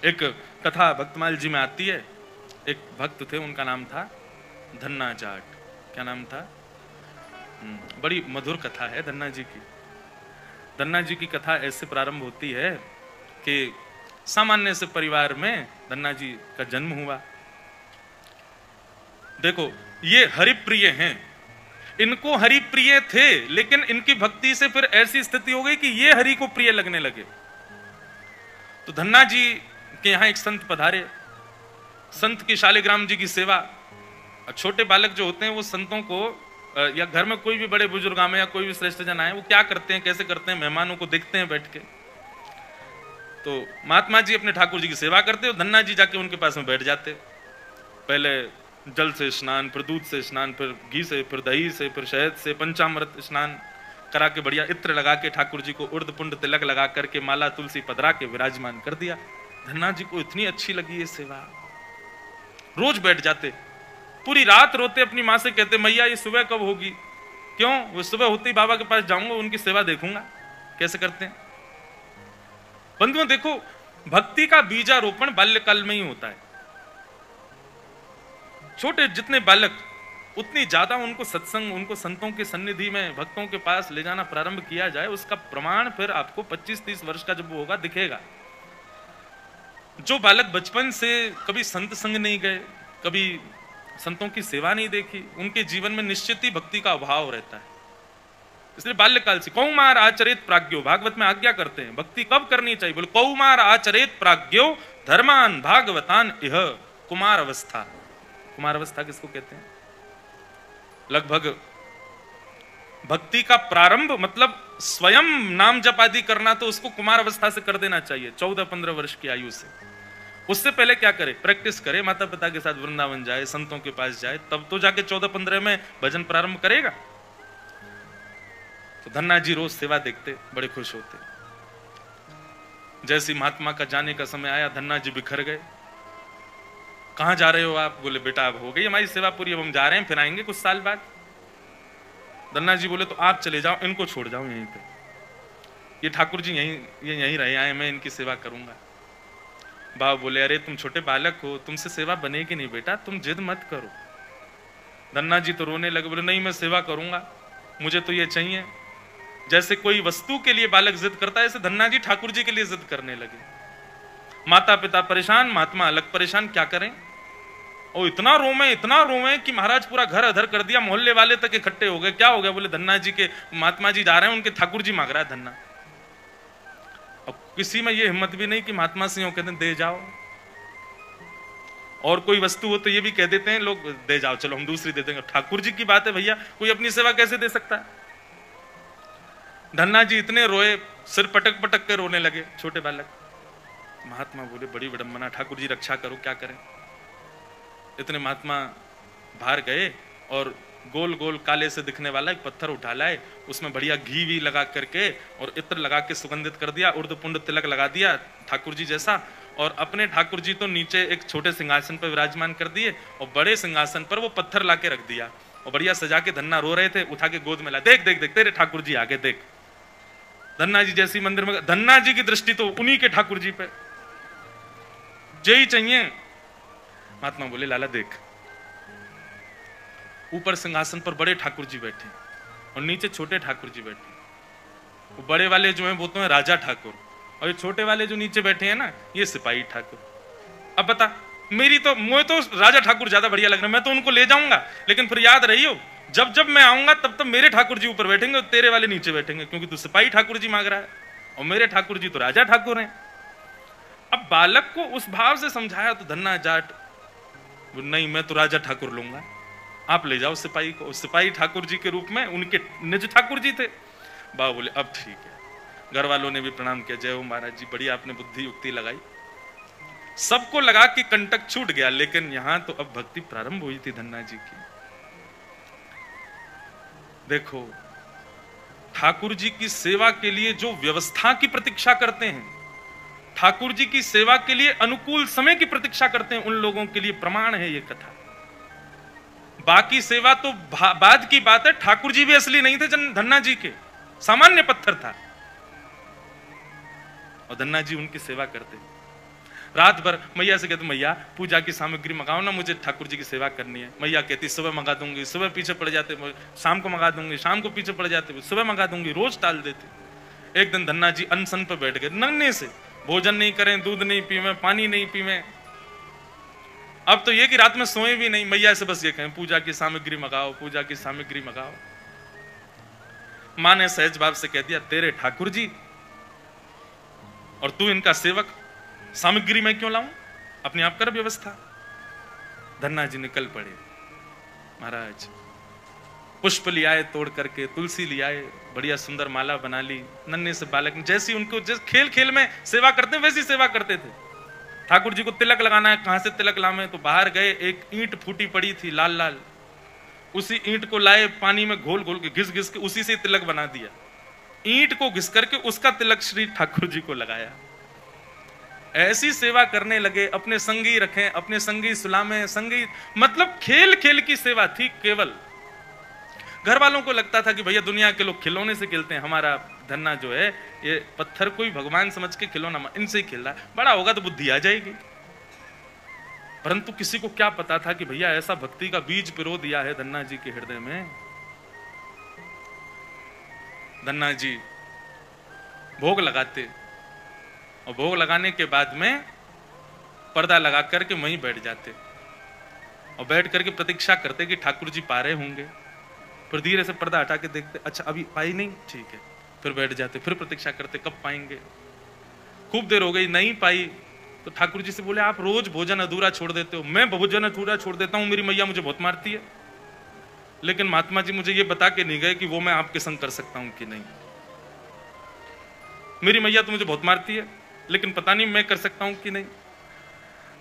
एक कथा भक्तमाल जी में आती है। एक भक्त थे, उनका नाम था धन्ना जाट। क्या नाम था? बड़ी मधुर कथा है धन्ना जी की। धन्ना जी की कथा ऐसे प्रारंभ होती है कि सामान्य से परिवार में धन्ना जी का जन्म हुआ। देखो, ये हरिप्रिय हैं, इनको हरि प्रिय थे, लेकिन इनकी भक्ति से फिर ऐसी स्थिति हो गई कि ये हरि को प्रिय लगने लगे। तो धन्ना जी के यहां एक संत पधारे। संत की शालिग्राम जी की सेवा। छोटे बालक जो होते हैं वो संतों को, या घर में कोई भी बड़े बुजुर्ग आए या कोई भी श्रेष्ठ जन आए, वो क्या करते हैं, कैसे करते हैं, मेहमानों को देखते हैं बैठ के। तो महात्मा जी अपने ठाकुर जी की सेवा करते और धन्ना जी जाके उनके पास में बैठ जाते। पहले जल से स्नान, फिर दूध से स्नान, फिर घी से, फिर दही से, फिर शहद से, पंचामृत स्नान करा के बढ़िया इत्र लगा के ठाकुर जी को उर्द पुंड तिलक लगा करके माला तुलसी पधरा के विराजमान कर दिया। धन्ना जी को इतनी अच्छी लगी ये सेवा, रोज बैठ जाते, पूरी रात रोते, अपनी माँ से कहते मैया ये सुबह कब होगी। क्यों? वो सुबह होते ही बाबा के पास जाऊंगा, उनकी सेवा देखूंगा कैसे करते हैं। बंधुओं देखो, भक्ति का बीजारोपण बाल्यकाल में ही होता है। छोटे जितने बालक उतनी ज्यादा उनको सत्संग, उनको संतों के सन्निधि में, भक्तों के पास ले जाना प्रारंभ किया जाए, उसका प्रमाण फिर आपको 25-30 वर्ष का जब वो होगा दिखेगा। जो बालक बचपन से कभी संत संग नहीं गए, कभी संतों की सेवा नहीं देखी, उनके जीवन में निश्चित ही भक्ति का अभाव रहता है। इसलिए बाल्यकाल से कौमार आचरित प्राज्ञो, भागवत में आज्ञा करते हैं भक्ति कब करनी चाहिए। बोले कौमार आचरित प्राज्ञो धर्मान भागवतान इह। कुमार अवस्था, कुमार अवस्था किसको कहते हैं? लगभग भक्ति का प्रारंभ मतलब स्वयं नाम जप आदि करना, तो उसको कुमार अवस्था से कर देना चाहिए, 14-15 वर्ष की आयु से। उससे पहले क्या करे? प्रैक्टिस करे, माता पिता के साथ वृंदावन जाए, संतों के पास जाए, तब तो जाके 14-15 में भजन प्रारंभ करेगा। तो धन्ना जी रोज सेवा देखते, बड़े खुश होते। जैसे महात्मा का जाने का समय आया, धन्ना जी बिखर गए। कहां जा रहे हो आप? बोले बेटा अब हो गई हमारी सेवा पूरी, अब हम जा रहे हैं, फिर आएंगे कुछ साल बाद। धन्ना जी बोले तो आप चले जाओ, इनको छोड़ जाओ यहीं पे, ये ठाकुर जी यहीं रहे आए, मैं इनकी सेवा करूंगा। बाबा बोले अरे तुम छोटे बालक हो, तुमसे सेवा बनेगी नहीं बेटा, तुम जिद मत करो। धन्ना जी तो रोने लगे, बोले नहीं मैं सेवा करूंगा, मुझे तो ये चाहिए। जैसे कोई वस्तु के लिए बालक जिद करता है, ऐसे धन्ना जी ठाकुर जी के लिए जिद करने लगे। माता पिता परेशान, महात्मा अलग परेशान, क्या करें। और इतना रोवे कि महाराज पूरा घर अधर कर दिया, मोहल्ले वाले तक इकट्ठे हो गए। क्या हो गया? बोले धन्ना जी के, महात्मा जी जा रहे हैं, उनके ठाकुर जी मांग रहा है धन्ना। अब किसी में ये हिम्मत भी नहीं कि महात्मा से कहते हैं दे जाओ। और कोई वस्तु हो तो ये भी कह देते हैं लोग दे जाओ, चलो हम दूसरी दे देंगे। ठाकुर जी की बात है भैया, कोई अपनी सेवा कैसे दे सकता है। धन्ना जी इतने रोए, सिर पटक पटक के रोने लगे, छोटे बालक। महात्मा बोले बड़ी विडंबना, ठाकुर जी रक्षा करो, क्या करें। इतने महात्मा बाहर गए और गोल गोल काले से दिखने वाला एक पत्थर उठा लाए, उसमें बढ़िया घी भी लगा करके और इत्र लगा के सुगंधित कर दिया, उर्द पुंड तिलक लगा दिया ठाकुर जी जैसा। और अपने ठाकुर जी तो नीचे एक छोटे सिंहासन पर विराजमान कर दिए और बड़े सिंहासन पर वो पत्थर लाके रख दिया और बढ़िया सजा के। धन्ना रो रहे थे, उठा के गोद में ला, देख देख देख तेरे ठाकुर जी आगे देख। धन्ना जी जैसी मंदिर में, धन्ना जी की दृष्टि तो उन्हीं के ठाकुर जी पे, जो ही चाहिए। महात्मा बोले लाला देख, ऊपर सिंहासन पर बड़े ठाकुर जी बैठे और नीचे छोटे ठाकुर जी बैठे। वो बड़े वाले जो हैं वो तो हैं राजा ठाकुर, और ये छोटे वाले जो नीचे बैठे हैं ना, ये सिपाही ठाकुर। अब बता, मुझे तो राजा ठाकुर ज्यादा बढ़िया लग रहे हैं, मैं तो उनको ले जाऊंगा, लेकिन फिर याद रहियो जब जब मैं आऊंगा तब तब मेरे ठाकुर जी ऊपर बैठेंगे और तेरे वाले नीचे बैठेंगे, क्योंकि तू सिपाही ठाकुर जी मांग रहा है और मेरे ठाकुर जी तो राजा ठाकुर हैं। अब बालक को उस भाव से समझाया तो धन्ना जाट नहीं, मैं तो राजा ठाकुर लूंगा, आप ले जाओ सिपाही को। सिपाही ठाकुर जी के रूप में उनके निज ठाकुर जी थे। बाबा बोले अब ठीक है। घर वालों ने भी प्रणाम किया, जय हो महाराज जी, बढ़िया आपने बुद्धि युक्ति लगाई। सबको लगा कि कंटक छूट गया, लेकिन यहां तो अब भक्ति प्रारंभ हुई थी धन्ना जी की। देखो, ठाकुर जी की सेवा के लिए जो व्यवस्था की प्रतीक्षा करते हैं, ठाकुर जी की सेवा के लिए अनुकूल समय की प्रतीक्षा करते हैं, उन लोगों के लिए प्रमाण है ये कथा। बाकी सेवा तो बाद की बात है, ठाकुर जी भी असली नहीं थे धन्ना जी के, सामान्य पत्थर था और धन्ना जी उनकी सेवा करते। रात भर मैया से कहते मैया पूजा की सामग्री मंगाओ ना, मुझे ठाकुर जी की सेवा करनी है। मैया कहती सुबह मंगा दूंगी, सुबह पीछे पड़ जाते, शाम को मंगा दूंगी, शाम को पीछे पड़ जाते, सुबह मंगा दूंगी, रोज टाल देते। एक दिन धन्ना जी अनशन पर बैठ गए, नन्हे से, भोजन नहीं करें, दूध नहीं पीवे, पानी नहीं पीवे। अब तो ये कि रात में सोए भी नहीं, मैया से बस ये कहें पूजा की सामग्री मंगाओ, पूजा की सामग्री मंगाओ। मां ने सहज भाव से कह दिया तेरे ठाकुर जी और तू इनका सेवक, सामग्री मैं क्यों लाऊं, अपने आप कर व्यवस्था। धन्ना जी निकल पड़े। महाराज पुष्प लियाए तोड़ करके, तुलसी लियाए, बढ़िया सुंदर माला बना ली। नन्हे से बालक जैसी उनको खेल खेल में सेवा करते वैसी सेवा करते थे। ठाकुर जी को तिलक लगाना है, कहां से तिलक लावे, तो बाहर गए, एक ईंट फूटी पड़ी थी लाल लाल, उसी ईंट को लाए, पानी में घोल घोल के घिस घिस के उसी से तिलक बना दिया। ईंट को घिस करके उसका तिलक श्री ठाकुर जी को लगाया। ऐसी सेवा करने लगे, अपने संगी रखें, अपने संगी सुलामें, संगी मतलब खेल खेल की सेवा थी केवल। घर वालों को लगता था कि भैया दुनिया के लोग खिलौने से खेलते हैं, हमारा धन्ना जो है ये पत्थर को ही भगवान समझ के खिलौना, इनसे ही खेल रहा है, बड़ा होगा तो बुद्धि आ जाएगी। परंतु किसी को क्या पता था कि भैया ऐसा भक्ति का बीज पिरो दिया है धन्ना जी के हृदय में। धन्ना जी भोग लगाते और भोग लगाने के बाद में पर्दा लगा करके वहीं बैठ जाते और बैठ करके प्रतीक्षा करते कि ठाकुर जी पा रहे होंगे। फिर धीरे से पर्दा हटा के देखते, अच्छा अभी पाई नहीं, ठीक है, फिर बैठ जाते, फिर प्रतीक्षा करते कब पाएंगे। खूब देर हो गई, नहीं पाई तो ठाकुर जी से बोले आप रोज भोजन अधूरा छोड़ देते हो। मैं भोजन अधूरा छोड़ देता हूं, मेरी मैया मुझे बहुत मारती है, लेकिन महात्मा जी मुझे ये बता के नहीं गए कि वो मैं आपके संग कर सकता हूं कि नहीं। मेरी मैया तो मुझे बहुत मारती है, लेकिन पता नहीं मैं कर सकता हूं कि नहीं।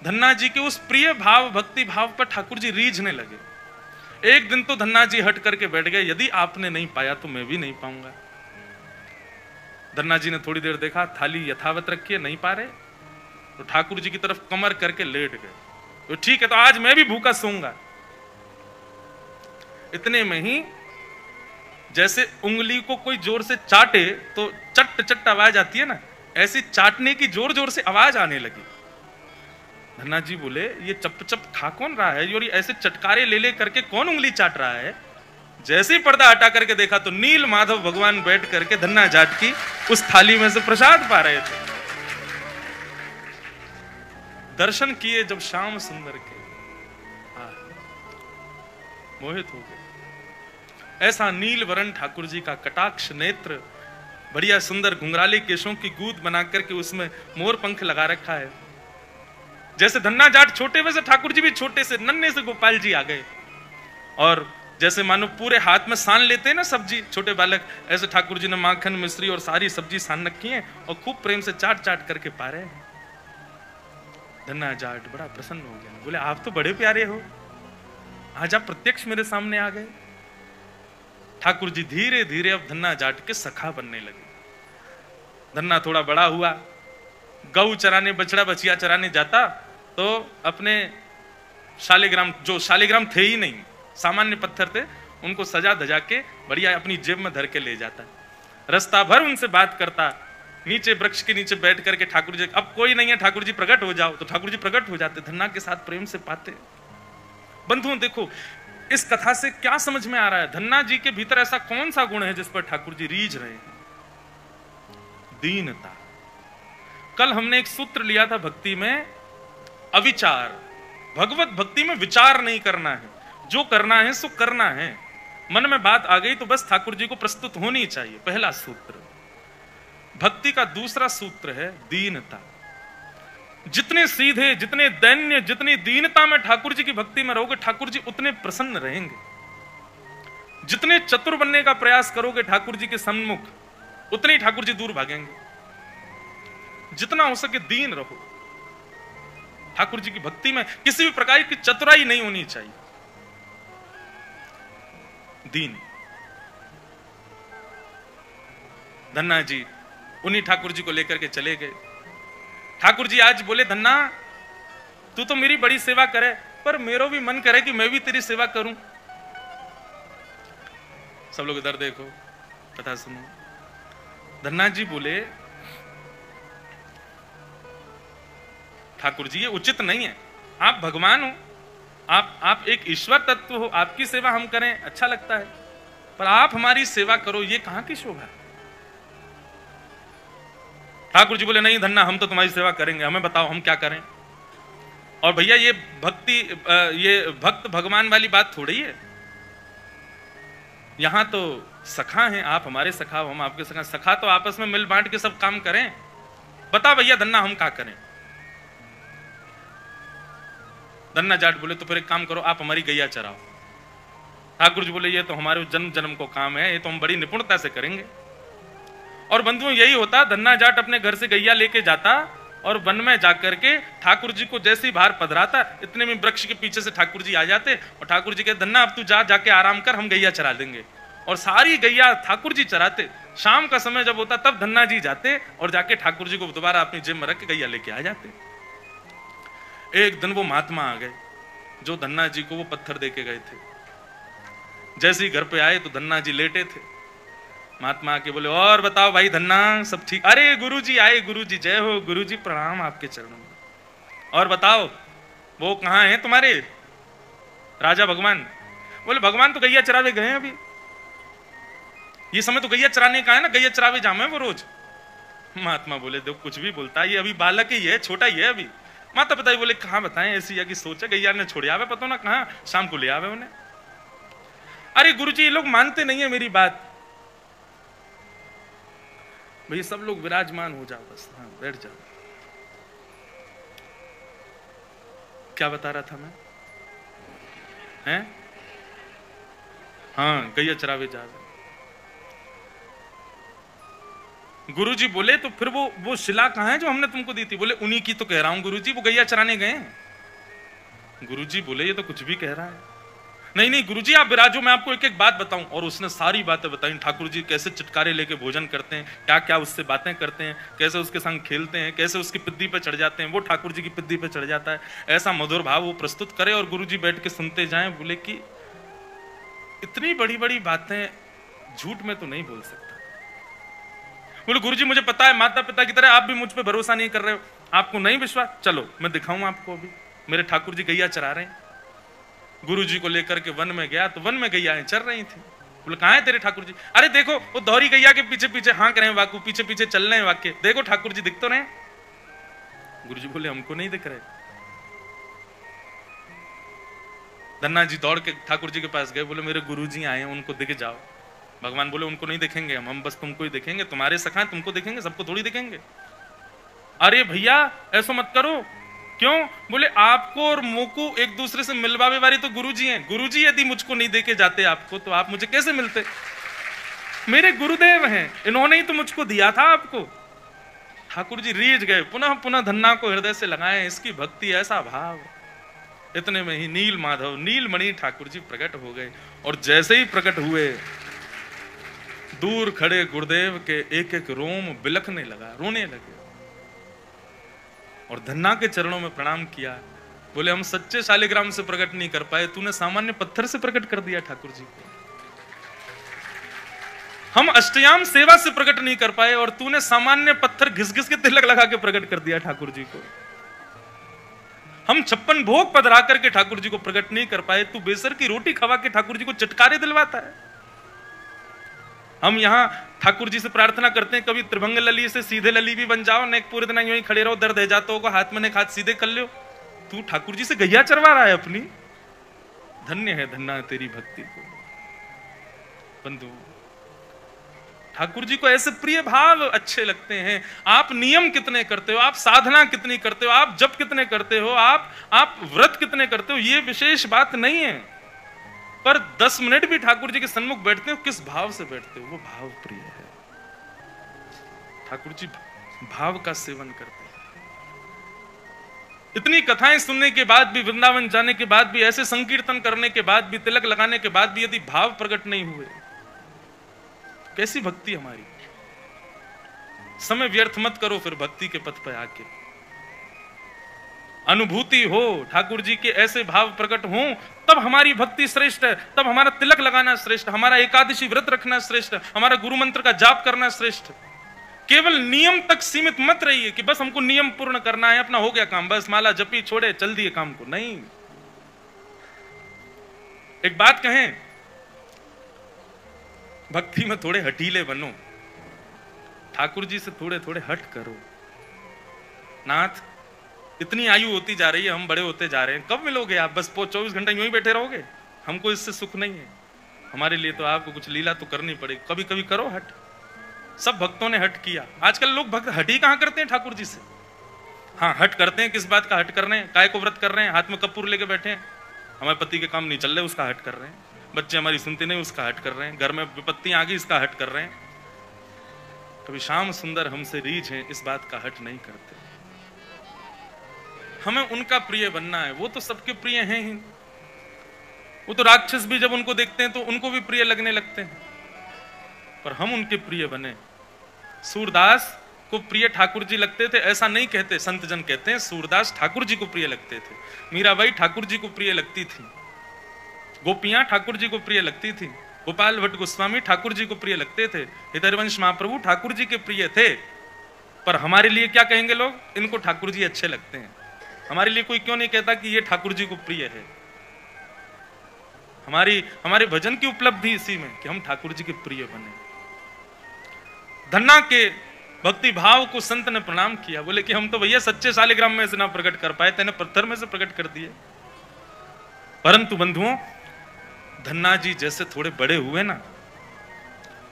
धन्ना जी के उस प्रिय भाव भक्ति भाव पर ठाकुर जी रीझने लगे। एक दिन तो धन्ना जी हट करके बैठ गए, यदि आपने नहीं पाया तो मैं भी नहीं पाऊंगा। धन्ना जी ने थोड़ी देर देखा, थाली यथावत रखी है, नहीं पा रहे, तो ठाकुर जी की तरफ कमर करके लेट गए। तो ठीक है, तो आज मैं भी भूखा सोऊंगा। इतने में ही जैसे उंगली को कोई जोर से चाटे तो चट चट आवाज आती है ना, ऐसी चाटने की जोर जोर से आवाज आने लगी। धन्ना जी बोले ये चप चप खा कौन रहा है, और ऐसे चटकारे ले ले करके कौन उंगली चाट रहा है। जैसे ही पर्दा हटा करके देखा तो नील माधव भगवान बैठ करके धन्ना जाट की उस थाली में से प्रसाद पा रहे थे। दर्शन किए जब श्याम सुंदर के, मोहित हो गए। ऐसा नील वरण ठाकुर जी का कटाक्ष नेत्र, बढ़िया सुंदर घुंघराले केशों की गूंद बना करके उसमें मोर पंख लगा रखा है। जैसे धन्ना जाट छोटे वैसे ठाकुर जी भी छोटे से, नन्हे से गोपाल जी आ गए। और जैसे मानो पूरे हाथ में सान लेते हैं ना सब्जी छोटे बालक, ऐसे ठाकुर जी ने माखन मिश्री और सारी सब्जी सान रखी है और खूब प्रेम से चाट चाट करके पा रहे हैं। धन्ना जाट बड़ा प्रसन्न हो गया, बोले आप तो बड़े प्यारे हो, आज आप प्रत्यक्ष मेरे सामने आ गए। ठाकुर जी धीरे धीरे अब धन्ना जाट के सखा बनने लगे। धन्ना थोड़ा बड़ा हुआ, गऊ चराने, बछड़ा बछिया चराने जाता तो अपने शालिग्राम, जो शालिग्राम थे ही नहीं, सामान्य पत्थर थे, उनको सजा धजा के बढ़िया अपनी जेब में धर के ले जाता। रास्ता भर उनसे बात करता, नीचे वृक्ष के नीचे बैठ करके ठाकुर जी, अब कोई नहीं है ठाकुर जी प्रकट हो जाओ, तो ठाकुर जी प्रकट हो जाते, धन्ना के साथ प्रेम से पाते। बंधुओं देखो इस कथा से क्या समझ में आ रहा है, धन्ना जी के भीतर ऐसा कौन सा गुण है जिस पर ठाकुर जी रीझ रहे हैं? दीनता। कल हमने एक सूत्र लिया था भक्ति में, अविचार। भगवत भक्ति में विचार नहीं करना है, जो करना है सो करना है। मन में बात आ गई तो बस ठाकुर जी को प्रस्तुत होनी चाहिए, पहला सूत्र। भक्ति का दूसरा सूत्र है दीनता। जितने सीधे, जितने दैन्य, जितनी दीनता में ठाकुर जी की भक्ति में रहोगे, ठाकुर जी उतने प्रसन्न रहेंगे। जितने चतुर बनने का प्रयास करोगे ठाकुर जी के सम्मुख, उतने ही ठाकुर जी दूर भागेंगे। जितना हो सके दीन रहो। ठाकुर जी की भक्ति में किसी भी प्रकार की चतुराई नहीं होनी चाहिए, दीन। धन्ना जी उन्हीं ठाकुर जी को लेकर के चले गए। ठाकुर जी आज बोले धन्ना तू तो मेरी बड़ी सेवा करे, पर मेरा भी मन करे कि मैं भी तेरी सेवा करूं। सब लोग इधर देखो, कथा सुनो। धन्ना जी बोले ठाकुर जी ये उचित नहीं है। आप भगवान हो, आप एक ईश्वर तत्व हो, आपकी सेवा हम करें अच्छा लगता है, पर आप हमारी सेवा करो, ये कहां की शोभा है। ठाकुर जी बोले नहीं धन्ना, हम तो तुम्हारी सेवा करेंगे, हमें बताओ हम क्या करें। और भैया ये भक्त भगवान वाली बात थोड़ी है। यहां तो सखा हैं, आप हमारे सखा हो, हम आपके सखा। सखा तो आपस में मिल बांट के सब काम करें। बता भैया धन्ना हम क्या करें। धन्ना जाट बोले तो फिर एक काम करो, आप हमारी गैया चराओ। ठाकुर जी बोले ये तो हमारे जन्म जन्म को काम है, ये तो हम बड़ी निपुणता से करेंगे। और बंधुओं यही होता, धन्ना जाट अपने घर से गैया लेके जाता और वन में जाकर के ठाकुर जी को जैसे ही बाहर पधराता, इतने में वृक्ष के पीछे से ठाकुर जी आ जाते और ठाकुर जी कहते धन्ना अब तू जाके आराम कर, हम गैया चरा देंगे। और सारी गैया ठाकुर जी चराते। शाम का समय जब होता तब धन्ना जी जाते और जाके ठाकुर जी को दोबारा अपनी जेब में रख के गैया लेके आ जाते। एक दिन वो महात्मा आ गए जो धन्ना जी को वो पत्थर दे के गए थे। जैसे ही घर पे आए तो धन्ना जी लेटे थे। महात्मा आके बोले और बताओ भाई धन्ना सब ठीक। अरे गुरुजी आए, गुरुजी जय हो, गुरुजी प्रणाम आपके चरणों में। और बताओ वो कहां है तुम्हारे राजा भगवान। बोले भगवान तो गैया चरावे गए हैं, अभी ये समय तो गैया चराने का है ना, गैया चरावे जामे वो रोज। महात्मा बोले देखो कुछ भी बोलता है, ये अभी बालक ही है, छोटा ही है अभी। माता पिता बोले कहां बताएं, ऐसी या की सोचा गैया ने छोड़ आवे, पता ना कहां शाम को ले आवे उन्हें। अरे गुरुजी ये लोग मानते नहीं है मेरी बात। भैया सब लोग विराजमान हो जाओ बस, हाँ बैठ जाओ। क्या बता रहा था मैं, हैं? हाँ गैया चरावे जा रहे। गुरुजी बोले तो फिर वो शिला कहां है जो हमने तुमको दी थी। बोले उन्हीं की तो कह रहा हूं गुरुजी, वो गैया चराने गए हैं। गुरुजी बोले ये तो कुछ भी कह रहा है। नहीं नहीं गुरुजी आप विराजो, मैं आपको एक एक बात बताऊं। और उसने सारी बातें बताई, ठाकुर जी कैसे चिटकारे लेके भोजन करते हैं, क्या क्या उससे बातें करते हैं, कैसे उसके संग खेलते हैं, कैसे उसकी पिद्दी पे चढ़ जाते हैं, वो ठाकुर जी की पिद्दी पे चढ़ जाता है। ऐसा मधुर भाव वो प्रस्तुत करे और गुरुजी बैठ के सुनते जाएं। बोले कि इतनी बड़ी बड़ी बातें झूठ में तो नहीं बोल सकता। बोले गुरुजी मुझे पता है माता पिता की तरह आप भी मुझ पे भरोसा नहीं कर रहे हो, आपको नहीं विश्वास, चलो मैं दिखाऊं आपको। अभी मेरे ठाकुर जी गैया चरा रहे हैं। गुरु जी को लेकर के वन में गया तो वन में गैयाएं चल रही थी। बोले कहां है तेरे ठाकुर जी। अरे देखो वो दोहरी गैया के पीछे पीछे हाँक रहे हैं वाकू, पीछे पीछे चल रहे हैं वाक्य, देखो ठाकुर जी दिख तो रहे। गुरु जी बोले हमको नहीं दिख रहे। धन्ना जी दौड़ के ठाकुर जी के पास गए, बोले मेरे गुरु जी आए, उनको दिख जाओ। भगवान बोले उनको नहीं देखेंगे हम बस तुमको ही देखेंगे, तुम्हारे सखा तुमको देखेंगे, सबको थोड़ी देखेंगे। अरे भैया ऐसा मत करो। क्यों। बोले आपको और मोको एक दूसरे से मिलवावे वाली तो गुरुजी हैं। गुरुजी यदि मुझको नहीं देके जाते आपको तो आप मुझे कैसे मिलते। मेरे गुरुदेव हैं, इन्होंने ही तो मुझको दिया था आपको। ठाकुर जी रीझ गए, पुनः पुनः धन्ना को हृदय से लगाए, इसकी भक्ति ऐसा भाव। इतने में ही नील माधव नीलमणि ठाकुर जी प्रकट हो गए। और जैसे ही प्रकट हुए दूर खड़े गुरुदेव के एक एक रोम बिलखने लगा, रोने लगे और धन्ना के चरणों में प्रणाम किया। बोले हम सच्चे शालिग्राम से प्रकट नहीं कर पाए, तूने सामान्य पत्थर से प्रकट कर दिया ठाकुर जी को। हम अष्टयाम सेवा से प्रकट नहीं कर पाए और तूने सामान्य पत्थर घिस घिस के तिलक लगा के प्रकट कर दिया ठाकुर जी को। हम 56 भोग पधरा करके ठाकुर जी को प्रकट नहीं कर पाए, तू बेसर की रोटी खवा के ठाकुर जी को चटकारे दिलवाता है। हम यहाँ ठाकुर जी से प्रार्थना करते हैं कभी त्रिभंग लली से सीधे लली भी बन जाओ, नेक पूरे दिन यूं ही खड़े रहो, दर्द है जाता होगा, हाथ में नेक हाथ सीधे कर लो। तू ठाकुर जी से गैया चरवा रहा है अपनी। धन्य है धन्ना तेरी भक्ति को। बंधु ठाकुर जी को ऐसे प्रिय भाव अच्छे लगते हैं। आप नियम कितने करते हो, आप साधना कितनी करते हो, आप जप कितने करते हो, आप व्रत कितने करते हो, ये विशेष बात नहीं है, पर 10 मिनट भी ठाकुर जी के सन्मुख बैठते हो किस भाव से बैठते हो, वो भाव प्रिय है। ठाकुर जी भाव का सेवन करते हैं। इतनी कथाएं सुनने के बाद भी, वृंदावन जाने के बाद भी, ऐसे संकीर्तन करने के बाद भी, तिलक लगाने के बाद भी यदि भाव प्रकट नहीं हुए, कैसी भक्ति हमारी। समय व्यर्थ मत करो फिर भक्ति के पथ पर आके। अनुभूति हो, ठाकुर जी के ऐसे भाव प्रकट हो, तब हमारी भक्ति श्रेष्ठ है, तब हमारा तिलक लगाना श्रेष्ठ, हमारा एकादशी व्रत रखना श्रेष्ठ, हमारा गुरु मंत्र का जाप करना श्रेष्ठ। केवल नियम तक सीमित मत रहिए कि बस हमको नियम पूर्ण करना है, अपना हो गया काम, बस माला जपी छोड़े चल दिए काम को। नहीं, एक बात कहें, भक्ति में थोड़े हठीले बनो, ठाकुर जी से थोड़े थोड़े हट करो। नाथ, इतनी आयु होती जा रही है, हम बड़े होते जा रहे हैं, कब मिलोगे आप? बस 24 घंटे यूं ही बैठे रहोगे? हमको इससे सुख नहीं है। हमारे लिए तो आपको कुछ लीला तो करनी पड़ेगी, कभी कभी करो हट। सब भक्तों ने हट किया। आजकल लोग भक्त हट ही कहां करते हैं ठाकुर जी से? हाँ, हट करते हैं, किस बात का हट कर रहे हैं? काय को व्रत कर रहे हैं, हाथ में कपूर लेके बैठे हैं, हमारे पति के काम नहीं चल रहे, उसका हट कर रहे हैं, बच्चे हमारी सुनते नहीं, उसका हट कर रहे हैं, घर में विपत्ति आ गई, इसका हट कर रहे हैं। कभी श्याम सुंदर हमसे रीझ है, इस बात का हट नहीं करते। हमें उनका प्रिय बनना है, वो तो सबके प्रिय हैं ही। वो तो राक्षस भी जब उनको देखते हैं तो उनको भी प्रिय लगने लगते हैं, पर हम उनके प्रिय बने। सूरदास को प्रिय ठाकुर जी लगते थे ऐसा नहीं कहते, संत जन कहते हैं सूरदास ठाकुर जी को प्रिय लगते थे, मीराबाई ठाकुर जी को प्रिय लगती थी, गोपियां ठाकुर जी को प्रिय लगती थी, गोपाल भट्ट गोस्वामी ठाकुर जी को प्रिय लगते थे, हृदयवंश महाप्रभु ठाकुर जी के प्रिय थे। पर हमारे लिए क्या कहेंगे लोग? इनको ठाकुर जी अच्छे लगते हैं। हमारे लिए कोई क्यों नहीं कहता कि ये ठाकुर जी को प्रिय है? हमारे भजन की उपलब्धि इसी में कि हम ठाकुर जी के प्रिय बने। धन्ना के भक्ति भाव को संत ने प्रणाम किया, बोले कि हम तो भैया सच्चे शालिग्राम में से ना प्रकट कर पाए, तेने पत्थर में से प्रकट कर दिए। परंतु बंधुओं, धन्ना जी जैसे थोड़े बड़े हुए ना,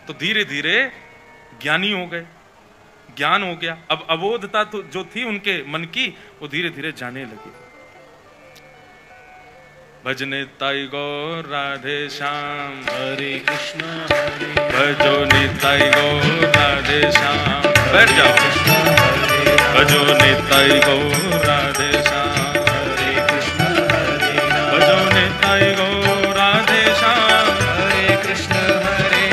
तो धीरे धीरे ज्ञानी हो गए, ज्ञान हो गया। अब अबोधता तो जो थी उनके मन की, वो धीरे धीरे जाने लगी। भजने ताई गौर राधे श्याम, हरे कृष्ण हरे, भजो निताई गौर राधे श्याम। बैठ जाओ। भजो निताई गौर राधे श्याम, हरे कृष्ण हरे, भजो निताई गौर राधे श्याम, हरे कृष्ण हरे,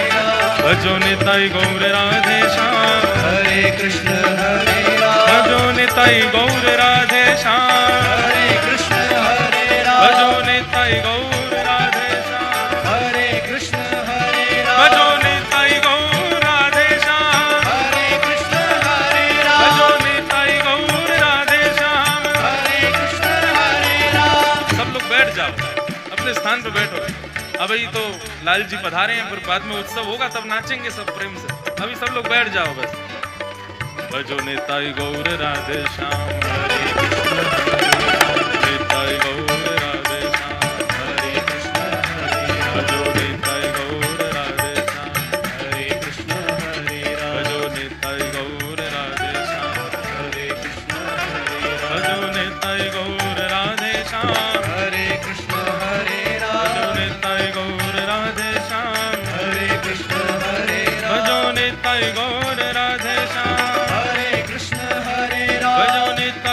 भजो निताई गौर राधे श्याम, हरे कृष्ण हरे, भजो निताई गौर राधे श्याम, हरे कृष्ण हरे, भजो निताई गौर राधे श्याम, हरे कृष्ण हरे, भजो निताई गौर राधे श्याम, हरे कृष्ण हरे, भजो निताई गौर राधे श्याम, हरे कृष्ण हरे। सब लोग बैठ जाओ, अपने स्थान पे बैठो। अभी तो लाल जी पधारे हैं, फिर बाद में उत्सव होगा तब नाचेंगे सब प्रेम से। अभी सब लोग बैठ जाओ बस। भजो निताई गौर राधे श्याम, हरे कृष्ण हरे, निताई गौर राधे श्याम, हरे कृष्ण हरे, भजो निताई गौर राधे श्याम, हरे कृष्ण हरे, भजो निताई गौर राधे श्याम, हरे कृष्ण हरे, भजो निताई गौर राधे श्याम, हरे कृष्ण हरे, भजो निताई गौर राधे श्याम, हरे कृष्ण हरे, भजो निताई गौर राधे श्याम, हरे कृष्ण हरे, भजो निताई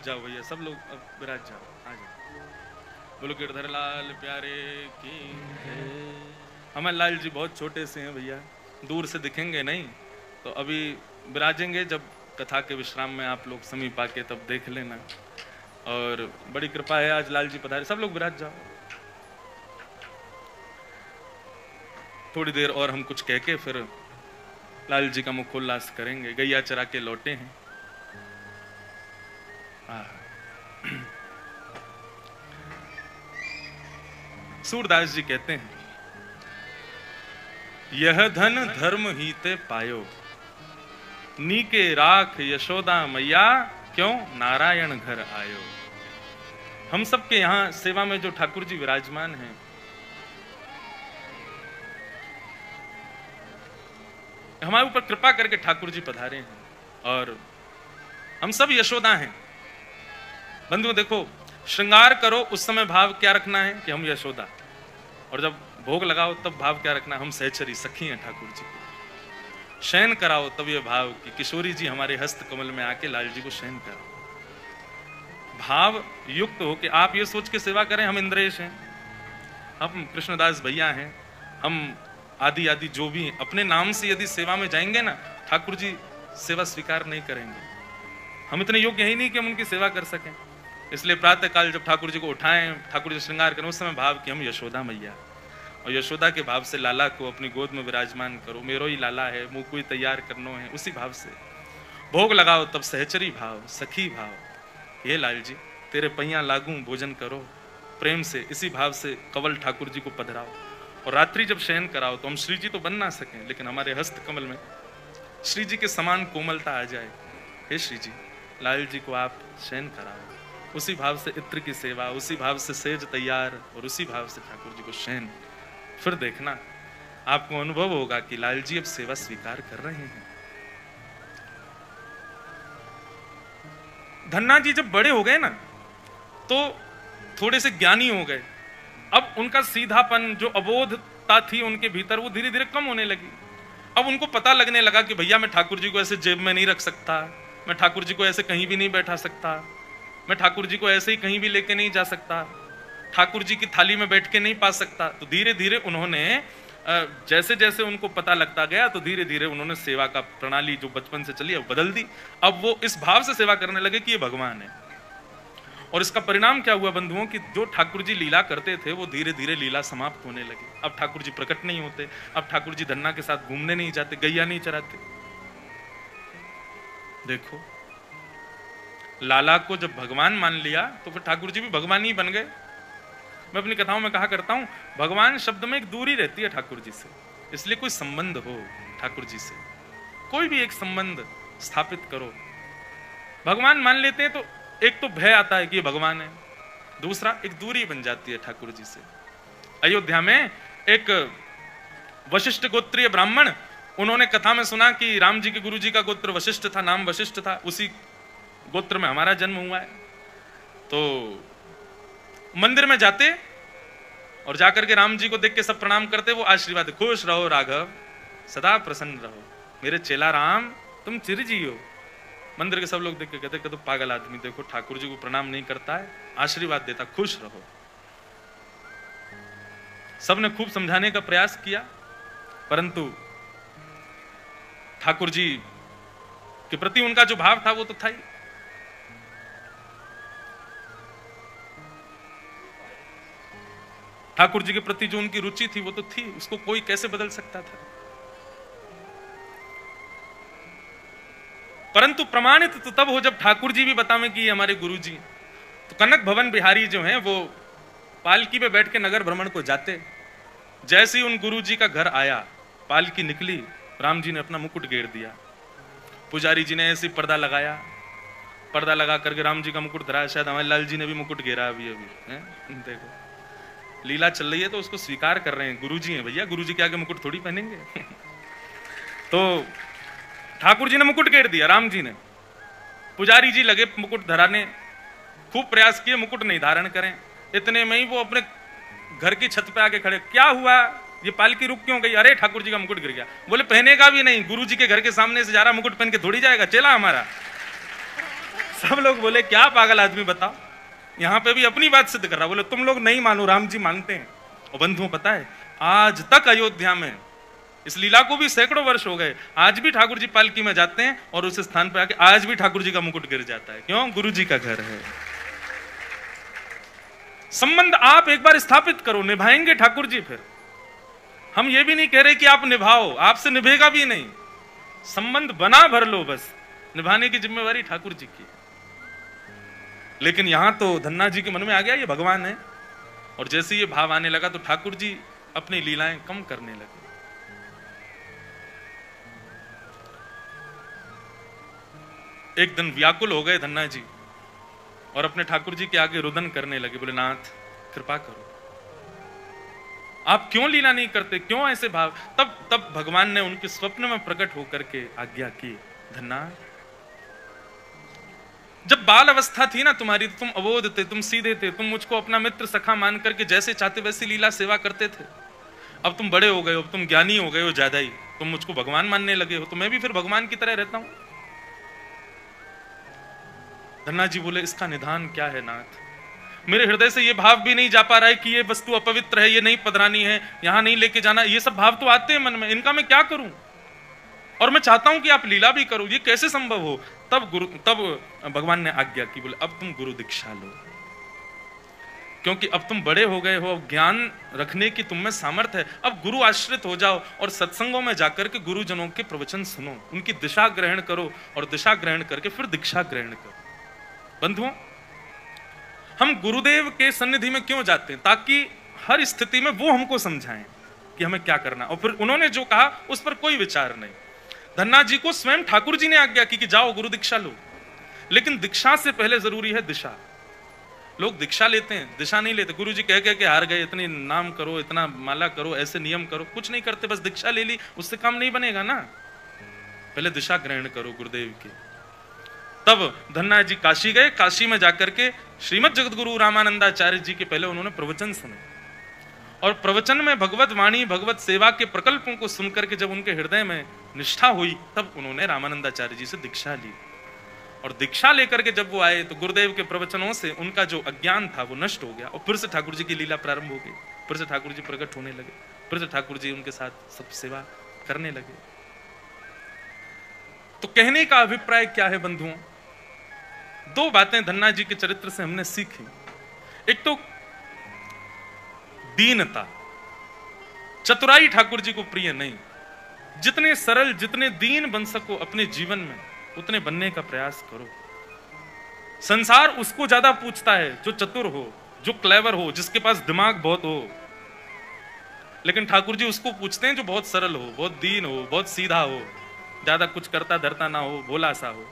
विराज जाओ भैया, सब लोग अब विराज जाओ, आ जाओ। बोलो गिरधर लाल प्यारे की। हमारे लाल जी बहुत छोटे से हैं भैया, दूर से दिखेंगे नहीं, तो अभी विराजेंगे जब कथा के विश्राम में आप लोग समीप आके तब देख लेना। और बड़ी कृपा है आज लाल जी पधारे, सब लोग विराज जाओ। थोड़ी देर और हम कुछ कह के फिर लाल जी का मुखोल्लास करेंगे। गैया चरा के लौटे हैं। सूरदास जी कहते हैं, यह धन धर्म ही ते पायो, नीके राख यशोदा मैया, क्यों नारायण घर आयो। हम सबके यहाँ सेवा में जो ठाकुर जी विराजमान हैं, हमारे ऊपर कृपा करके ठाकुर जी पधारे हैं और हम सब यशोदा हैं। बंधुओं देखो, श्रृंगार करो उस समय भाव क्या रखना है कि हम यशोदा, और जब भोग लगाओ तब भाव क्या रखना है, हम सहचरी सखी हैं ठाकुर जी को। शयन कराओ तब ये भाव कि किशोरी जी हमारे हस्त कमल में आके लाल जी को शयन कराओ। भाव युक्त हो कि आप ये सोच के सेवा करें हम इंद्रेश हैं, हम कृष्णदास भैया हैं, हम आदि आदि जो भी अपने नाम से यदि सेवा में जाएंगे ना, ठाकुर जी सेवा स्वीकार नहीं करेंगे। हम इतने योग्य ही नहीं कि हम उनकी सेवा कर सकें। इसलिए प्रातः काल जब ठाकुर जी को उठाएं, ठाकुर जी श्रृंगार करें, उस समय भाव कि हम यशोदा मैया, और यशोदा के भाव से लाला को अपनी गोद में विराजमान करो। मेरो ही लाला है, मुँह कोई तैयार करनो है, उसी भाव से भोग लगाओ तब सहचरी भाव, सखी भाव, ये लाल जी तेरे पैया लागू भोजन करो प्रेम से, इसी भाव से कवल ठाकुर जी को पधराओ। और रात्रि जब शयन कराओ तो हम श्री जी तो बन ना सकें, लेकिन हमारे हस्त कमल में श्री जी के समान कोमलता आ जाए। हे श्री जी, लाल जी को आप शयन कराओ, उसी भाव से इत्र की सेवा, उसी भाव से सेज तैयार, और उसी भाव से ठाकुर जी को शयन। फिर देखना आपको अनुभव होगा कि लाल जी अब सेवा स्वीकार कर रहे हैं। धन्ना जी जब बड़े हो गए ना, तो थोड़े से ज्ञानी हो गए। अब उनका सीधापन, जो अबोधता थी उनके भीतर, वो धीरे धीरे कम होने लगी। अब उनको पता लगने लगा कि भैया मैं ठाकुर जी को ऐसे जेब में नहीं रख सकता, मैं ठाकुर जी को ऐसे कहीं भी नहीं बैठा सकता, मैं ठाकुर जी को ऐसे ही कहीं भी लेके नहीं जा सकता, ठाकुर जी की थाली में बैठ के नहीं पा सकता। तो धीरे धीरे उन्होंने, जैसे जैसे उनको पता लगता गया, तो धीरे धीरे उन्होंने सेवा का प्रणाली जो बचपन से चली है बदल दी। अब वो इस भाव से सेवा करने लगे कि ये भगवान है। और इसका परिणाम क्या हुआ बंधुओं, कि जो ठाकुर जी लीला करते थे वो धीरे धीरे लीला समाप्त होने लगी। अब ठाकुर जी प्रकट नहीं होते, अब ठाकुर जी धन्ना के साथ घूमने नहीं जाते, गैया नहीं चराते। देखो, लाला को जब भगवान मान लिया तो फिर ठाकुर जी भी भगवान ही बन गए। मैं अपनी कथाओं में कहा करता हूं, भगवान शब्द में एक दूरी रहती है ठाकुर जी से, इसलिए कोई संबंध हो ठाकुर जी से, कोई भी एक संबंध स्थापित करो। भगवान मान लेते हैं तो एक तो भय आता है कि ये भगवान है, दूसरा एक दूरी बन जाती है ठाकुर जी से। अयोध्या में एक वशिष्ठ गोत्रीय ब्राह्मण, उन्होंने कथा में सुना कि राम जी के गुरु जी का गोत्र वशिष्ठ था, नाम वशिष्ठ था, उसी गोत्र में हमारा जन्म हुआ है। तो मंदिर में जाते और जाकर के राम जी को देख के सब प्रणाम करते, वो आशीर्वाद, खुश रहो राघव, सदा प्रसन्न रहो, मेरे चेला राम तुम चिरजीव। मंदिर के सब लोग देख के कहते तो पागल आदमी, देखो ठाकुर जी को प्रणाम नहीं करता है, आशीर्वाद देता, खुश रहो। सबने खूब समझाने का प्रयास किया, परंतु ठाकुर जी के प्रति उनका जो भाव था वो तो था ही। ठाकुर जी के प्रति जो उनकी रुचि थी वो तो थी, उसको कोई कैसे बदल सकता था। परंतु प्रमाणित तो तब हो जब ठाकुर जी भी बतावें कि ये हमारे गुरु जी। तो कनक भवन बिहारी जो हैं वो पालकी पे बैठ के नगर भ्रमण को जाते। जैसे ही उन गुरु जी का घर आया, पालकी निकली, राम जी ने अपना मुकुट घेर दिया, पुजारी जी ने ऐसे पर्दा लगाया, पर्दा लगा करके राम जी का मुकुट धरा। शायद हमारे लाल जी ने भी मुकुट घेरा अभी है। देखो लीला चल रही है तो उसको स्वीकार कर रहे हैं, गुरु जी हैं भैया, गुरु जी के आगे मुकुट थोड़ी पहनेंगे। तो ठाकुर जी ने मुकुट घेर दिया, राम जी ने। पुजारी जी लगे मुकुट धराने, खूब प्रयास किए मुकुट नहीं धारण करें। इतने में ही वो अपने घर की छत पे आके खड़े, क्या हुआ, ये पालकी रुक क्यों गई? अरे ठाकुर जी का मुकुट गिर गया। बोले पहनेगा भी नहीं, गुरु जी के घर के सामने से जा रहा, मुकुट पहन के थोड़ी जाएगा, चेला हमारा। सब लोग बोले क्या पागल आदमी बताओ, यहां पे भी अपनी बात सिद्ध कर रहा। बोले तुम लोग नहीं मानो, राम जी मानते हैं। और बंधुओं पता है आज तक अयोध्या में इस लीला को भी सैकड़ों वर्ष हो गए, आज भी ठाकुर जी पालकी में जाते हैं और उस स्थान पर आके आज भी ठाकुर जी का मुकुट गिर जाता है। क्यों? गुरु जी का घर है। संबंध आप एक बार स्थापित करो, निभाएंगे ठाकुर जी। फिर हम ये भी नहीं कह रहे कि आप निभाओ, आपसे निभेगा भी नहीं, संबंध बना भर लो, बस निभाने की जिम्मेवारी ठाकुर जी की। लेकिन यहां तो धन्ना जी के मन में आ गया ये भगवान है, और जैसे ये भाव आने लगा तो ठाकुर जी अपनी लीलाएं कम करने लगे। एक दिन व्याकुल हो गए धन्ना जी और अपने ठाकुर जी के आगे रुदन करने लगे। बोले नाथ कृपा करो, आप क्यों लीला नहीं करते, क्यों ऐसे भाव। तब भगवान ने उनके स्वप्न में प्रकट होकर के आज्ञा की, धन्ना जब बाल अवस्था थी ना तुम्हारी, तुम अबोध थे, तुम सीधे थे, तुम मुझको अपना मित्र सखा मान करके जैसे चाहते वैसी लीला सेवा करते थे। अब तुम बड़े हो गए हो, अब तुम ज्ञानी हो गए हो ज्यादा ही, तुम मुझको भगवान मानने लगे हो, तो मैं भी फिर भगवान की तरह रहता हूं। धन्ना जी बोले इसका निदान क्या है नाथ, मेरे हृदय से ये भाव भी नहीं जा पा रहा है कि ये वस्तु अपवित्र है, ये नहीं पधरानी है, यहां नहीं लेके जाना, ये सब भाव तो आते हैं मन में, इनका मैं क्या करूं। और मैं चाहता हूं कि आप लीला भी करो, ये कैसे संभव हो। तब भगवान ने आज्ञा की, बोले अब तुम गुरु दीक्षा लो, क्योंकि अब तुम बड़े हो गए हो, अब ज्ञान रखने की तुम में सामर्थ्य है, अब गुरु आश्रित हो जाओ और सत्संगों में जाकर के गुरुजनों के प्रवचन सुनो, उनकी दिशा ग्रहण करो, और दिशा ग्रहण करके फिर दीक्षा ग्रहण करो। बंधुओं, हम गुरुदेव के सन्निधि में क्यों जाते हैं? ताकि हर स्थिति में वो हमको समझाएं कि हमें क्या करना, और फिर उन्होंने जो कहा उस पर कोई विचार नहीं। धन्ना जी को स्वयं ठाकुर जी ने आज्ञा की कि जाओ गुरु दीक्षा लो, लेकिन दीक्षा से पहले जरूरी है दिशा। लोग दीक्षा लेते हैं, दिशा नहीं लेते। गुरु जी कह के हार गए, इतनी नाम करो, इतना माला करो, ऐसे नियम करो, कुछ नहीं करते, बस दीक्षा ले ली, उससे काम नहीं बनेगा ना। पहले दिशा ग्रहण करो गुरुदेव की। तब धन्ना जी काशी गए, काशी में जाकर के श्रीमद जगतगुरु रामानंदाचार्य जी के पहले उन्होंने प्रवचन सुने, और प्रवचन में भगवत वाणी, भगवत सेवा के प्रकल्पों को सुनकर के जब उनके हृदय में निष्ठा हुई, तब उन्होंने रामानंदाचार्य जी से दीक्षा ली। और दीक्षा लेकर के जब वो आए तो गुरुदेव के प्रवचनों से उनका जो अज्ञान था वो नष्ट हो गया, और फिर से ठाकुर जी की लीला प्रारंभ हो गई, फिर से ठाकुर जी प्रकट होने लगे, फिर से ठाकुर जी उनके साथ सब सेवा करने लगे। तो कहने का अभिप्राय क्या है बंधुओं? दो बातें धन्ना जी के चरित्र से हमने सीखी। एक तो दीनता, चतुराई ठाकुर जी को प्रिय नहीं। जितने सरल, जितने दीन बन सको अपने जीवन में, उतने बनने का प्रयास करो। संसार उसको ज्यादा पूछता है जो चतुर हो, जो क्लेवर हो, जिसके पास दिमाग बहुत हो, लेकिन ठाकुर जी उसको पूछते हैं जो बहुत सरल हो, बहुत दीन हो, बहुत सीधा हो, ज्यादा कुछ करता धरता ना हो, भोला सा हो।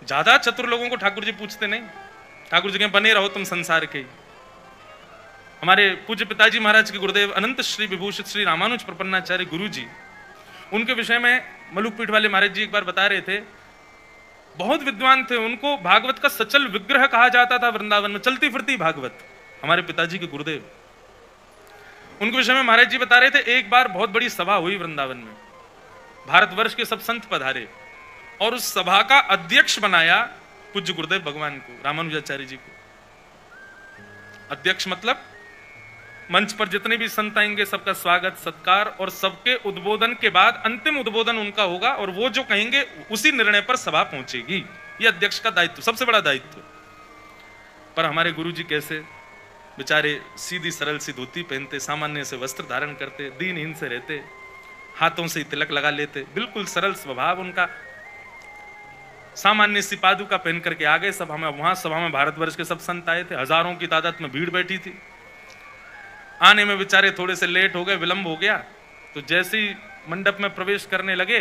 ज्यादा चतुर लोगों को ठाकुर जी पूछते नहीं। ठाकुर जी के बने रहो तुम संसार के। हमारे पूज्य पिताजी महाराज के गुरुदेव अनंत श्री विभूषित श्री रामानुज प्रपन्नाचार्य गुरु जी, उनके विषय में मलुक पीठ वाले महाराज जी एक बार बता रहे थे, बहुत विद्वान थे, उनको भागवत का सचल विग्रह कहा जाता था वृंदावन में, चलती फिरती भागवत। हमारे पिताजी के गुरुदेव, उनके विषय में महाराज जी बता रहे थे, एक बार बहुत बड़ी सभा हुई वृंदावन में, भारतवर्ष के सब संत पधारे, और उस सभा का अध्यक्ष बनाया पूज्य गुरुदेव भगवान को, रामानुजाचार्य जी को। अध्यक्ष मतलब मंच पर जितने भी संत आएंगे सबका स्वागत सत्कार, और सबके उद्बोधन के बाद अंतिम उद्बोधन उनका होगा, और वो जो कहेंगे उसी निर्णय पर सभा पहुंचेगी। ये अध्यक्ष का दायित्व, सबसे बड़ा दायित्व। पर हमारे गुरु जी कैसे बेचारे सीधी सरल सी धोती पहनते, सामान्य से वस्त्र धारण करते, दीनहीन से रहते, हाथों से तिलक लगा लेते, बिल्कुल सरल स्वभाव उनका। सामान्य सी पादुका पहन करके आ गए सभा में। वहां सभा में भारतवर्ष के सब संत आए थे, हजारों की तादाद में भीड़ बैठी थी। आने में बेचारे थोड़े से लेट हो गए, विलंब हो गया, तो जैसे ही मंडप में प्रवेश करने लगे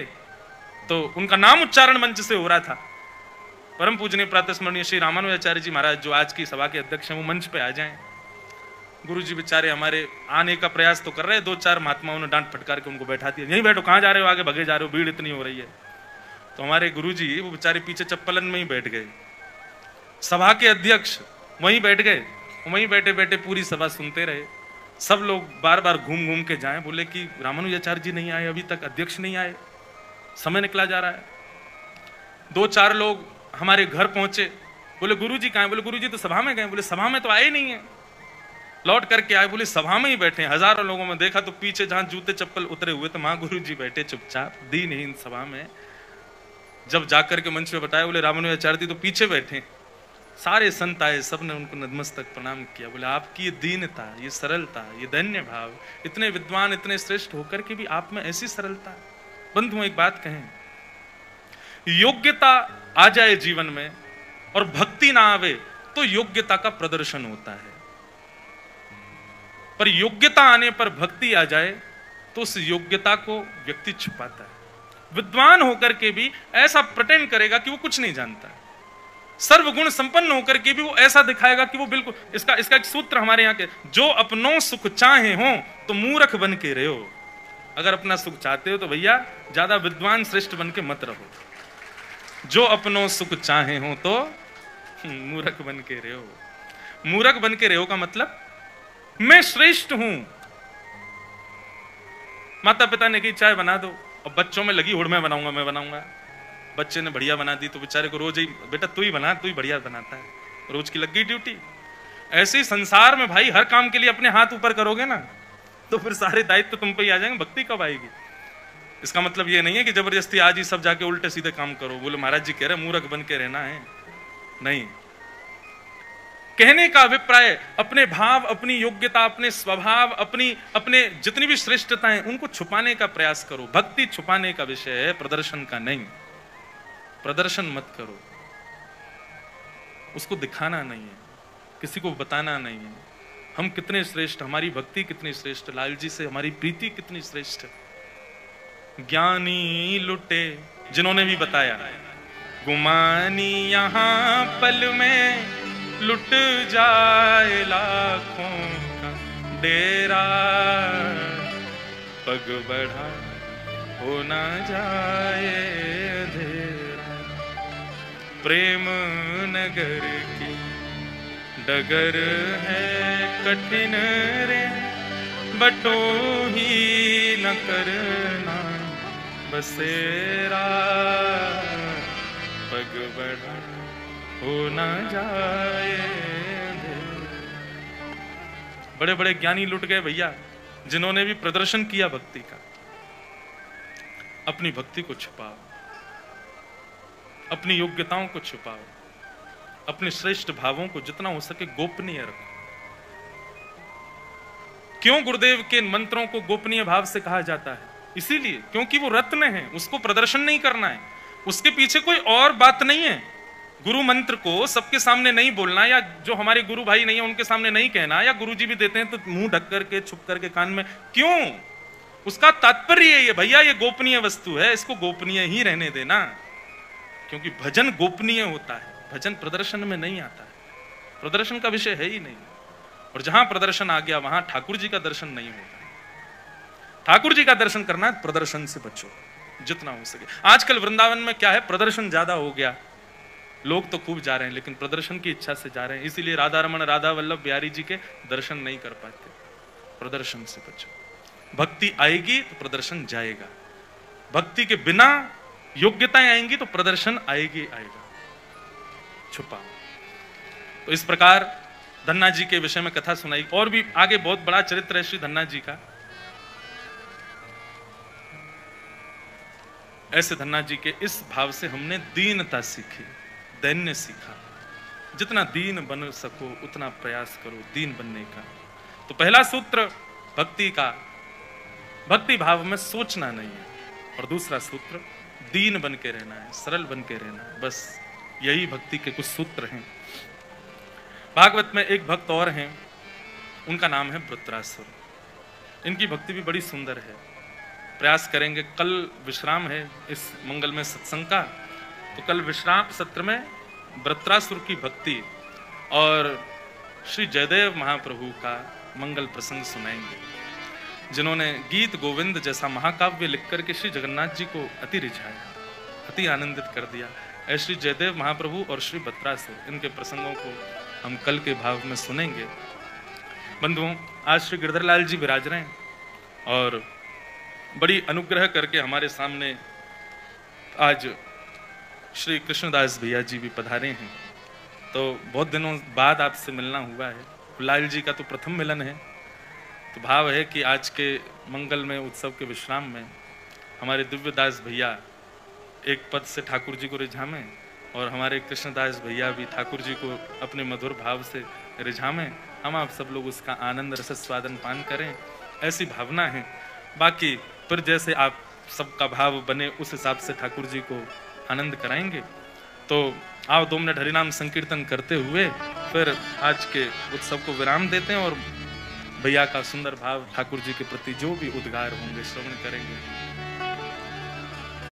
तो उनका नाम उच्चारण मंच से हो रहा था। परम पूजनीय प्रातस्मरणीय श्री रामानुजाचार्य जी महाराज, जो आज की सभा के अध्यक्ष हैं, वो मंच पे आ जाएं। गुरु जी बेचारे हमारे आने का प्रयास तो कर रहे, दो चार महात्माओं ने डांट फटकार के उनको बैठा दिया, यहीं बैठो, कहाँ जा रहे हो, आगे भगे जा रहे हो, भीड़ इतनी हो रही है। तो हमारे गुरु जी वो बेचारे पीछे चप्पलन में ही बैठ गए। सभा के अध्यक्ष वहीं बैठ गए, वहीं बैठे बैठे पूरी सभा सुनते रहे। सब लोग बार बार घूम घूम के जाएं, बोले कि रामानुजाचार्य जी नहीं आए, अभी तक अध्यक्ष नहीं आए, समय निकला जा रहा है। 2-4 लोग हमारे घर पहुंचे, बोले गुरुजी कहाँ हैं? बोले गुरुजी तो सभा में गए। बोले सभा में तो आए नहीं है। लौट करके आए, बोले सभा में ही बैठे हैं। हजारों लोगों में देखा तो पीछे जहां जूते चप्पल उतरे हुए तो वहां गुरुजी बैठे चुपचाप दीनहीन सभा में। जब जाकर के मंच पे बताया, बोले रामानुजाचार्य तो पीछे बैठे। सारे संत आए, सबने उनको नतमस्तक प्रणाम किया। बोले आपकी ये दीनता, ये सरलता, ये दैन्य भाव, इतने विद्वान, इतने श्रेष्ठ होकर के भी आप में ऐसी सरलता। बंधुओं एक बात कहें, योग्यता आ जाए जीवन में और भक्ति ना आवे तो योग्यता का प्रदर्शन होता है, पर योग्यता आने पर भक्ति आ जाए तो उस योग्यता को व्यक्ति छुपाता है। विद्वान होकर के भी ऐसा प्रिटेंड करेगा कि वो कुछ नहीं जानता है। सर्वगुण संपन्न होकर के भी वो ऐसा दिखाएगा कि वो बिल्कुल, इसका एक सूत्र हमारे यहाँ के, जो अपनों सुख चाहे हो तो मूर्ख बन के रहो। अगर अपना सुख चाहते हो तो भैया ज्यादा विद्वान श्रेष्ठ बन के मत रहो। जो अपनों सुख चाहे हो तो मूर्ख बन के रहो। मूर्ख बन के रहो का मतलब मैं श्रेष्ठ हूं। माता पिता ने कही चाय बना दो, और बच्चों में लगी हुड़ मैं बनाऊंगा। बच्चे ने बढ़िया बना दी तो बेचारे को रोज ही, बेटा तू ही बना, तू ही बढ़िया बनाता है, रोज की लग गई ड्यूटी। ऐसे ही संसार में भाई हर काम के लिए अपने हाथ ऊपर करोगे ना तो फिर सारे दायित्व तो तुम पे ही आ जाएंगे, भक्ति कब आएगी? इसका मतलब ये नहीं है कि जबरदस्ती आज ही सब जाके उल्टे सीधे काम करो। बोले महाराज जी कह रहे मूर्ख बन के रहना है, नहीं। कहने का अभिप्राय अपने भाव, अपनी योग्यता, अपने स्वभाव, अपने जितनी भी श्रेष्ठताएं उनको छुपाने का प्रयास करो। भक्ति छुपाने का विषय है, प्रदर्शन का नहीं। प्रदर्शन मत करो, उसको दिखाना नहीं है, किसी को बताना नहीं है हम कितने श्रेष्ठ, हमारी भक्ति कितनी श्रेष्ठ, लाल जी से हमारी प्रीति कितनी श्रेष्ठ। ज्ञानी लुटे जिन्होंने भी बताया, गुमानी यहां पल में लुट जाए लाखों का डेरा, पग बढ़ा हो ना जाए अंधेरा। प्रेम नगर की डगर है कठिन रे, बटो ही न करना बसेरा, पग बढ़ा हो ना जाए। बड़े बड़े ज्ञानी लुट गए भैया, जिन्होंने भी प्रदर्शन किया भक्ति का। अपनी भक्ति को छुपाओ, अपनी योग्यताओं को छुपाओ, अपने श्रेष्ठ भावों को जितना हो सके गोपनीय रखो। क्यों गुरुदेव के मंत्रों को गोपनीय भाव से कहा जाता है? इसीलिए क्योंकि वो रत्न है, उसको प्रदर्शन नहीं करना है, उसके पीछे कोई और बात नहीं है। गुरु मंत्र को सबके सामने नहीं बोलना, या जो हमारे गुरु भाई नहीं है उनके सामने नहीं कहना, या गुरुजी भी देते हैं तो मुंह ढक करके छुप करके कान में क्यों? उसका तात्पर्य ये भैया ये गोपनीय वस्तु है, इसको गोपनीय ही रहने देना, क्योंकि भजन गोपनीय होता है, भजन प्रदर्शन में नहीं आता है, प्रदर्शन का विषय है ही नहीं। और जहां प्रदर्शन आ गया वहां ठाकुर जी का दर्शन नहीं होगा। ठाकुर जी का दर्शन करना है, प्रदर्शन से बचो जितना हो सके। आजकल वृंदावन में क्या है, प्रदर्शन ज्यादा हो गया, लोग तो खूब जा रहे हैं लेकिन प्रदर्शन की इच्छा से जा रहे हैं, इसीलिए राधा रमन राधा वल्लभ बिहारी जी के दर्शन नहीं कर पाते। प्रदर्शन से बचो। भक्ति आएगी तो प्रदर्शन जाएगा, भक्ति के बिना योग्यताएं आएंगी तो प्रदर्शन आएगा। छुपाओ। तो इस प्रकार धन्ना जी के विषय में कथा सुनाई, और भी आगे बहुत बड़ा चरित्र है श्री धन्ना जी का। ऐसे धन्ना जी के इस भाव से हमने दीनता सीखी, दैन्य सीखा। जितना दीन बन सको उतना प्रयास करो दीन बनने का। तो पहला सूत्र भक्ति का, भक्ति भाव में सोचना नहीं है, और दूसरा सूत्र दीन बन के रहना है, सरल बन के रहना है। बस यही भक्ति के कुछ सूत्र हैं। भागवत में एक भक्त और हैं, उनका नाम है वृत्रासुर। इनकी भक्ति भी बड़ी सुंदर है। प्रयास करेंगे, कल विश्राम है इस मंगल में सत्संग का, तो कल विश्राम सत्र में वृत्रासुर की भक्ति और श्री जयदेव महाप्रभु का मंगल प्रसंग सुनाएंगे, जिन्होंने गीत गोविंद जैसा महाकाव्य लिख करके श्री जगन्नाथ जी को अति रिझाया, अति आनंदित कर दिया। ऐसे श्री जयदेव महाप्रभु और श्री वृत्रासुर, इनके प्रसंगों को हम कल के भाव में सुनेंगे। बंधुओं, आज श्री गिरधर लाल जी विराज रहे हैं और बड़ी अनुग्रह करके हमारे सामने आज श्री कृष्णदास भैया जी भी पधारे हैं। तो बहुत दिनों बाद आपसे मिलना हुआ है। लाल जी का तो प्रथम मिलन है। तो भाव है कि आज के मंगल में उत्सव के विश्राम में हमारे दिव्यदास भैया एक पद से ठाकुर जी को रिझामें और हमारे कृष्णदास भैया भी ठाकुर जी को अपने मधुर भाव से रिझामें। हम आप सब लोग उसका आनंद रस स्वादन पान करें, ऐसी भावना है। बाकी फिर जैसे आप सबका भाव बने उस हिसाब से ठाकुर जी को आनंद कराएंगे। तो आओ 2 मिनट हरिनाम संकीर्तन करते हुए फिर आज के उत्सव को विराम देते हैं और भैया का सुंदर भाव ठाकुर जी के प्रति जो भी उद्गार होंगे श्रवण करेंगे।